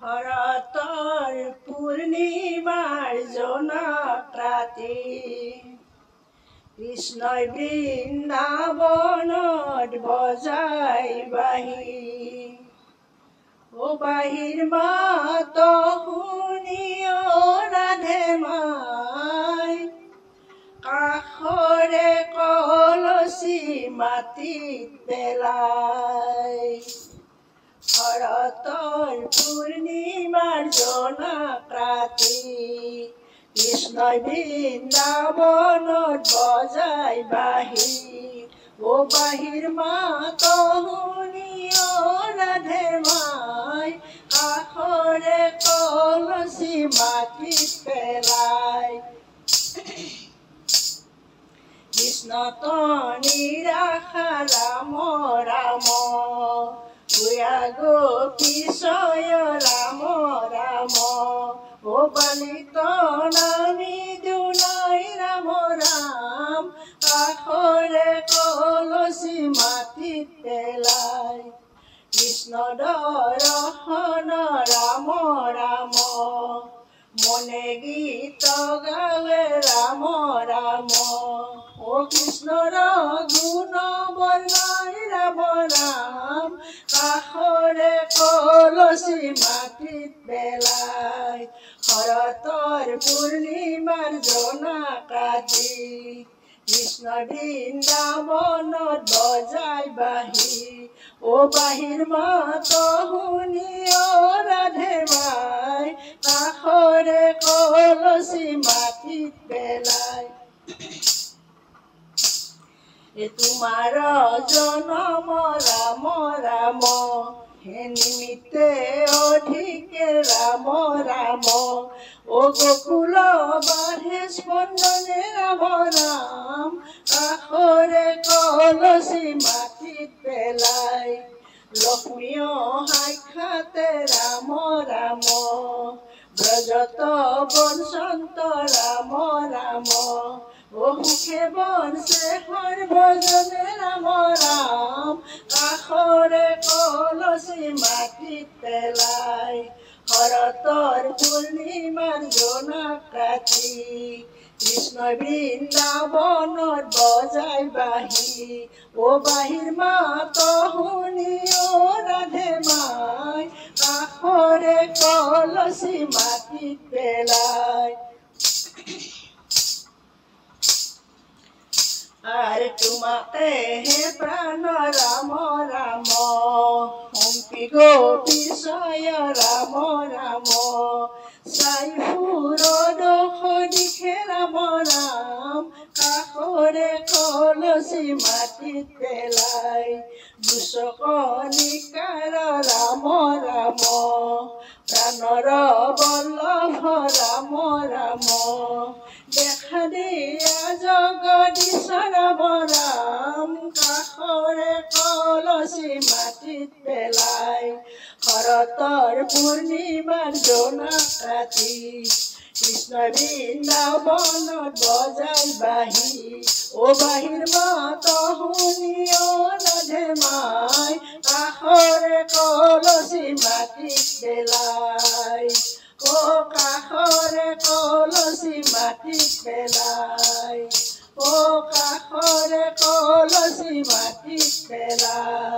শৰতৰ পূৰ্ণিমাৰ জোনাক ৰাতি কৃষ্ণই বৃন্দাবনত বজাই বাঁহী ও বাঁহীৰ মাত শুনি ও ৰাধে মাই কাষৰে কলচী মাটিত পেলাই শৰতৰ পূৰ্ণিমাৰ জোনাক ৰাতি কৃষ্ণই বৃন্দাবনত বজাই বাঁহী ও বাঁহীৰ মাত শুনি ও ৰাধে মাই কাষৰে কলচী মাটিত পেলাই কৃষ্ণ নিৰাশা ৰাম ৰাম গুয়া গোপীশয় ৰাম ৰাম ও বালিত নামি দুনাই ৰাম ৰাম কাষৰে কলচী মাটিত পেলাই কৃষ্ণ দৰ্শন ৰাম ৰাম মনে গীত গাৱে ৰাম ৰাম ও কৃষ্ণৰ গুণ বৰ্ণাই ৰাম ৰাম কাষৰে কলচী মাটিত পেলাই শৰতৰ পূৰ্ণিমাৰ জোনাক ৰাতি কৃষ্ণ বৃন্দাবনত বজাই বাঁহী ও বাঁহীৰ মাত শুনি ও ৰাধে মাই কাষৰে কলচী মাটিত পেলাই তোমাৰ জনম ৰাম ৰাম হে নিমিত্তে অধিকে ৰাম ৰাম ও গোকুল বাঢ়ে স্পন্দনে ৰাম ৰাম কাষৰে কলচী মাটিত পেলাই লক্ষ্মীয় সাক্ষাতে ৰাম ৰাম ব্ৰজত বঞ্চন্ত ৰাম ৰাম ও সুখে বনছে সৰ্বজনে ৰাম ৰাম কাষৰে কলচী মাটিত পেলাই শৰতৰ পূৰ্ণিমাৰ জোনাক ৰাতি কৃষ্ণ বৃন্দাবনত বজাই বাঁহী ও বাঁহীৰ মাত শুনি ও ৰাধে মাই কাষৰে কলচী মাটিত পেলাই আৰ তোমাতে হে প্ৰাণ ৰাম ৰাম হম্পি গোপীশয় ৰাম ৰাম সাইফুৰ দোষ দিখে ৰাম ৰাম কাষৰে কলচী মাটিত পেলাই দুচকনিকাৰ ৰাম ৰাম প্ৰাণৰ বল্লভ ৰাম ৰাম দেখা দিয়া জগদীশ ৰাম ৰাম কাষৰে কলচী মাটিত পেলাই শৰতৰ পূৰ্ণিমাৰ জোনাক ৰাতি কৃষ্ণ বৃন্দাবনত বজাই বাঁহী ও বাঁহীৰ মাত শুনি ও ৰাধে মাই কাষৰে কলচী মাটিত পেলাই ও কাষৰে কলচী মাটিত পেলাই ও কাষৰে কলচী মাটিত পেলাই